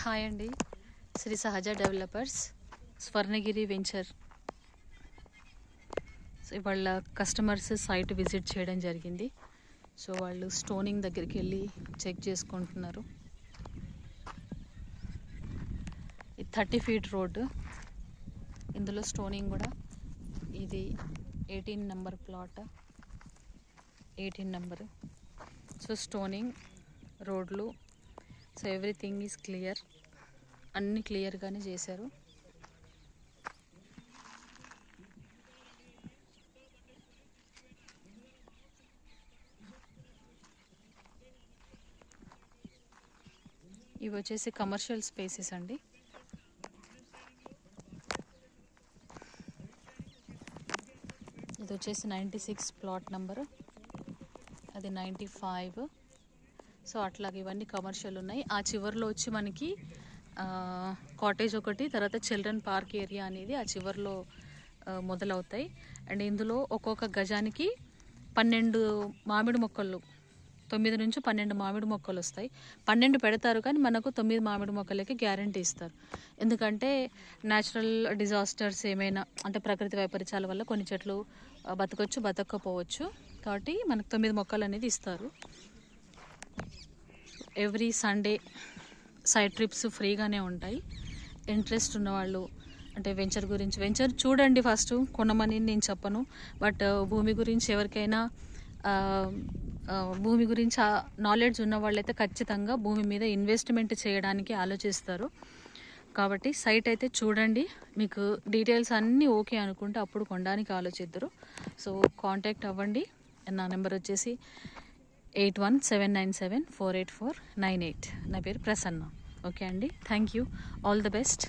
Hi అండి, శ్రీ సహజ developers Swarnagiri venture. So వాళ్ళ కస్టమర్స్ సైట్ విజిట్ చేయడం జరిగింది. సో వాళ్ళు స్టోనింగ్ దగ్గరికి వెళ్ళి చెక్ చేసుకుంటున్నారు. ఇది 30 feet రోడ్డు. ఇందులో స్టోనింగ్ కూడా ఇది 18 number plot, 18 number. So stoning రోడ్లు, సో ఎవ్రీథింగ్ ఈజ్ క్లియర్, అన్నీ క్లియర్గానే చేశారు. ఇవి వచ్చేసి కమర్షియల్ స్పేసెస్ అండి. ఇది వచ్చేసి 96 ప్లాట్ నెంబరు, అది 95. సో అట్లాగే ఇవన్నీ కమర్షియల్ ఉన్నాయి. ఆ చివర్లో వచ్చి మనకి కాటేజ్ ఒకటి, తర్వాత చిల్డ్రన్ పార్క్ ఏరియా అనేది ఆ చివర్లో మొదలవుతాయి. అండ్ ఇందులో ఒక్కొక్క గజానికి 12 మామిడి మొక్కలు, 9 నుంచి 12 మామిడి మొక్కలు వస్తాయి. 12 పెడతారు కానీ మనకు 9 మామిడి మొక్కలకి గ్యారంటీ ఇస్తారు. ఎందుకంటే న్యాచురల్ డిజాస్టర్స్ ఏమైనా, అంటే ప్రకృతి వైపరీత్యాల వల్ల కొన్ని చెట్లు బతకొచ్చు, బతకపోవచ్చు. కాబట్టి మనకు 9 మొక్కలు అనేది ఇస్తారు. ఎవ్రీ సండే సైడ్ ట్రిప్స్ ఫ్రీగానే ఉంటాయి. ఇంట్రెస్ట్ ఉన్నవాళ్ళు, అంటే వెంచర్ చూడండి. ఫస్ట్ కొనమని నేను చెప్పను, బట్ భూమి గురించి ఎవరికైనా భూమి గురించి నాలెడ్జ్ ఉన్న వాళ్ళైతే ఖచ్చితంగా భూమి మీద ఇన్వెస్ట్మెంట్ చేయడానికి ఆలోచిస్తారు. కాబట్టి సైట్ అయితే చూడండి, మీకు డీటెయిల్స్ అన్నీ ఓకే అనుకుంటే అప్పుడు కొనడానికి ఆలోచిద్దరు. సో కాంటాక్ట్ అవ్వండి. నా నెంబర్ వచ్చేసి 8179748498. నా పేరు ప్రసన్న. ఓకే అండి, thank you, all the best.